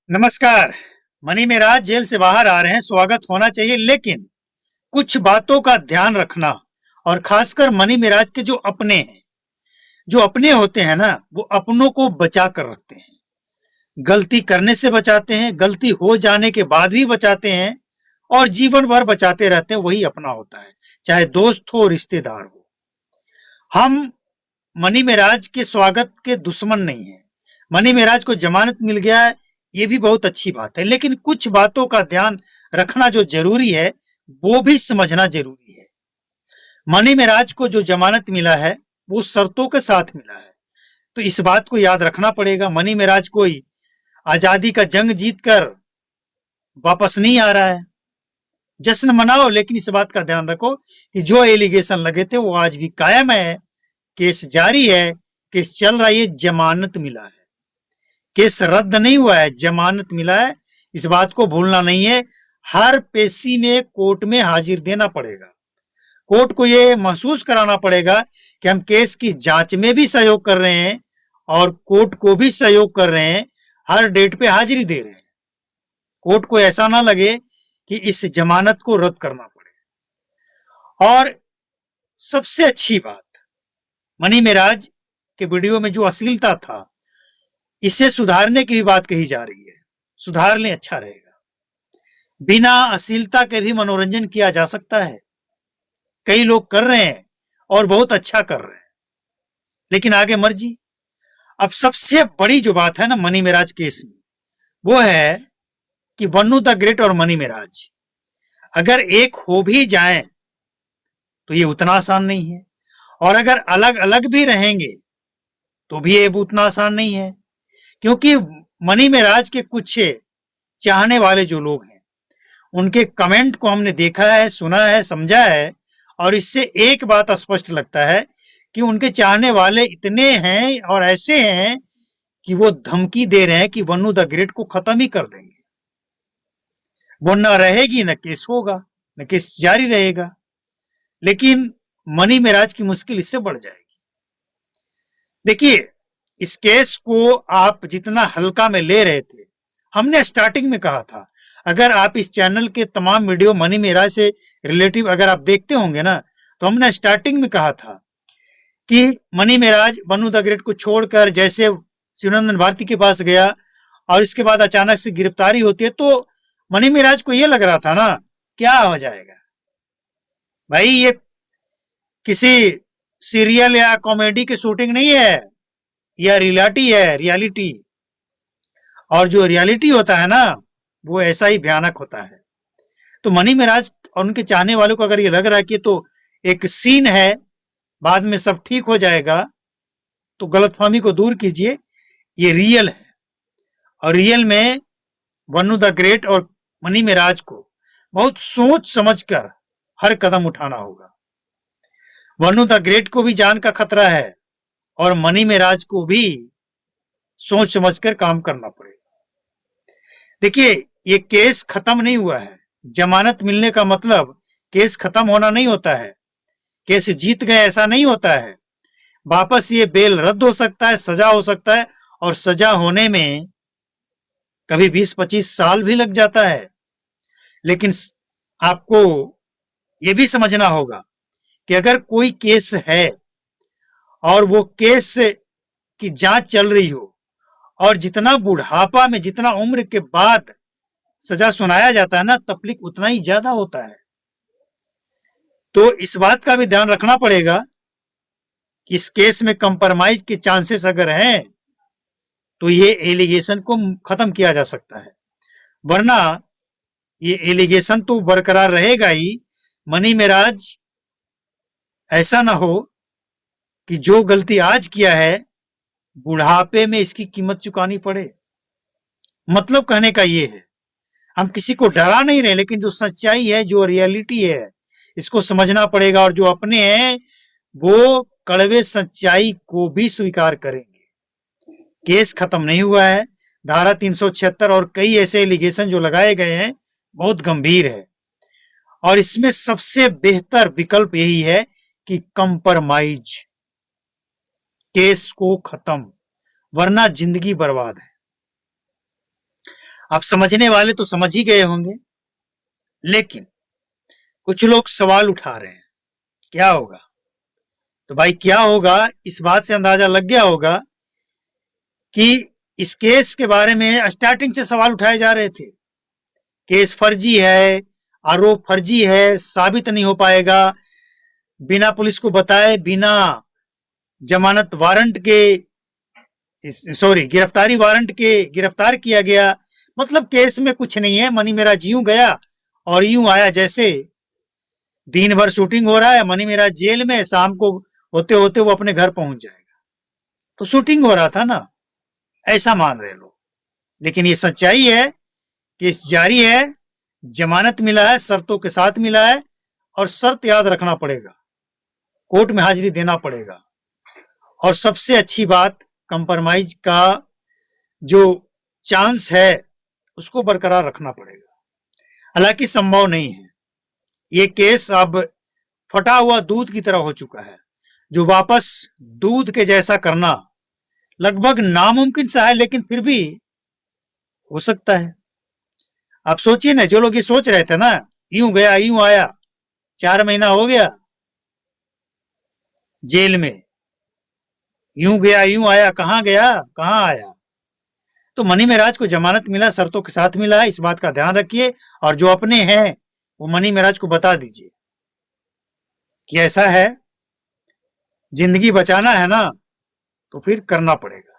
नमस्कार। Money Meraj jail से बाहर आ रहे हैं, स्वागत होना चाहिए, लेकिन कुछ बातों का ध्यान रखना। और खासकर मनी मेराज के जो अपने होते हैं ना, वो अपनों को बचा कर रखते हैं। गलती करने से बचाते हैं, गलती हो जाने के बाद भी बचाते हैं और जीवन भर बचाते रहते हैं। वही अपना होता है, चाहे दोस्त हो, रिश्तेदार हो। हम मनी मेराज के स्वागत के दुश्मन नहीं है। मनी मेराज को जमानत मिल गया है, ये भी बहुत अच्छी बात है, लेकिन कुछ बातों का ध्यान रखना जो जरूरी है, वो भी समझना जरूरी है। मनी मेराज को जो जमानत मिला है, वो शर्तों के साथ मिला है, तो इस बात को याद रखना पड़ेगा। मनी मेराज कोई आजादी का जंग जीतकर वापस नहीं आ रहा है। जश्न मनाओ, लेकिन इस बात का ध्यान रखो कि जो एलिगेशन लगे थे वो आज भी कायम है। केस जारी है, केस चल रहा है, जमानत मिला है, केस रद्द नहीं हुआ है, जमानत मिला है। इस बात को भूलना नहीं है। हर पेशी में कोर्ट में हाजिर देना पड़ेगा। कोर्ट को यह महसूस कराना पड़ेगा कि हम केस की जांच में भी सहयोग कर रहे हैं और कोर्ट को भी सहयोग कर रहे हैं, हर डेट पे हाजिरी दे रहे हैं। कोर्ट को ऐसा ना लगे कि इस जमानत को रद्द करना पड़े। और सबसे अच्छी बात, मनी मेराज के वीडियो में जो अश्लीलता था, इसे सुधारने की भी बात कही जा रही है। सुधार लें, अच्छा रहेगा। बिना अश्लीलता के भी मनोरंजन किया जा सकता है, कई लोग कर रहे हैं और बहुत अच्छा कर रहे हैं, लेकिन आगे मर्जी। अब सबसे बड़ी जो बात है ना मनी मेराज केस में, वो है कि बन्नू द ग्रेट और मनी मेराज अगर एक हो भी जाएं तो ये उतना आसान नहीं है, और अगर अलग अलग भी रहेंगे तो भी ये उतना आसान नहीं है। क्योंकि मनी मेराज के कुछ चाहने वाले जो लोग हैं, उनके कमेंट को हमने देखा है, सुना है, समझा है, और इससे एक बात स्पष्ट लगता है कि उनके चाहने वाले इतने हैं और ऐसे हैं कि वो धमकी दे रहे हैं कि बन्नू द ग्रेट को खत्म ही कर देंगे। वो न रहेगी, न केस होगा, न केस जारी रहेगा। लेकिन मनी मेराज की मुश्किल इससे बढ़ जाएगी। देखिए, इस केस को आप जितना हल्का में ले रहे थे, हमने स्टार्टिंग में कहा था, अगर आप इस चैनल के तमाम वीडियो मनी मेराज से रिलेटिव अगर आप देखते होंगे ना, तो हमने स्टार्टिंग में कहा था कि money Meraj Bannu the great को छोड़कर जैसे शिवनंदन भारती के पास गया और इसके बाद अचानक से गिरफ्तारी होती है, तो मनी मेराज को यह लग रहा था ना, क्या हो जाएगा भाई, ये किसी सीरियल या कॉमेडी की शूटिंग नहीं है, यह रियलिटी। और जो रियलिटी होता है ना, वो ऐसा ही भयानक होता है। तो मनी मेराज और उनके चाहने वालों को अगर ये लग रहा है कि तो एक सीन है, बाद में सब ठीक हो जाएगा, तो गलतफहमी को दूर कीजिए, ये रियल है। और रियल में बन्नू द ग्रेट और मनी मेराज को बहुत सोच समझकर हर कदम उठाना होगा। बन्नू द ग्रेट को भी जान का खतरा है और मनी मेराज को भी सोच समझकर काम करना पड़ेगा। देखिए, ये केस खत्म नहीं हुआ है। जमानत मिलने का मतलब केस खत्म होना नहीं होता है, केस जीत गए ऐसा नहीं होता है। वापस ये बेल रद्द हो सकता है, सजा हो सकता है, और सजा होने में कभी 20-25 साल भी लग जाता है। लेकिन आपको यह भी समझना होगा कि अगर कोई केस है और वो केस की जांच चल रही हो, और जितना बुढ़ापा में, जितना उम्र के बाद सजा सुनाया जाता है ना, तकलीफ उतना ही ज्यादा होता है। तो इस बात का भी ध्यान रखना पड़ेगा कि इस केस में कंप्रोमाइज के चांसेस अगर हैं तो ये एलिगेशन को खत्म किया जा सकता है, वरना ये एलिगेशन तो बरकरार रहेगा ही। मनी मेराज ऐसा ना हो कि जो गलती आज किया है, बुढ़ापे में इसकी कीमत चुकानी पड़े। मतलब कहने का ये है, हम किसी को डरा नहीं रहे, लेकिन जो सच्चाई है, जो रियलिटी है, इसको समझना पड़ेगा। और जो अपने हैं वो कड़वे सच्चाई को भी स्वीकार करेंगे। केस खत्म नहीं हुआ है। धारा 376 और कई ऐसे एलिगेशन जो लगाए गए हैं बहुत गंभीर है, और इसमें सबसे बेहतर विकल्प यही है कि कंप्रोमाइज, केस को खत्म, वरना जिंदगी बर्बाद है। आप समझने वाले तो समझ ही गए होंगे, लेकिन कुछ लोग सवाल उठा रहे हैं, क्या होगा? तो भाई क्या होगा, इस बात से अंदाजा लग गया होगा कि इस केस के बारे में स्टार्टिंग से सवाल उठाए जा रहे थे। केस फर्जी है, आरोप फर्जी है, साबित नहीं हो पाएगा, बिना पुलिस को बताए, बिना जमानत वारंट के, सॉरी गिरफ्तारी वारंट के गिरफ्तार किया गया, मतलब केस में कुछ नहीं है, मनी मेराज यूं गया और यूं आया, जैसे दिन भर शूटिंग हो रहा है, मनी मेराज जेल में, शाम को होते होते वो अपने घर पहुंच जाएगा। तो शूटिंग हो रहा था ना, ऐसा मान रहे लोग। लेकिन ये सच्चाई है, केस जारी है, जमानत मिला है, शर्तों के साथ मिला है, और शर्त याद रखना पड़ेगा, कोर्ट में हाजिरी देना पड़ेगा, और सबसे अच्छी बात, कंप्रोमाइज का जो चांस है उसको बरकरार रखना पड़ेगा। हालांकि संभव नहीं है, ये केस अब फटा हुआ दूध की तरह हो चुका है, जो वापस दूध के जैसा करना लगभग नामुमकिन सा है, लेकिन फिर भी हो सकता है। आप सोचिए ना, जो लोग ये सोच रहे थे ना, यूं गया यूं आया, 4 महीना हो गया जेल में, यूं गया यूं आया, कहां गया कहां आया। तो मनी मेराज को जमानत मिला, शर्तों के साथ मिला है, इस बात का ध्यान रखिए, और जो अपने हैं वो मनी मेराज को बता दीजिए कि ऐसा है, जिंदगी बचाना है ना, तो फिर करना पड़ेगा।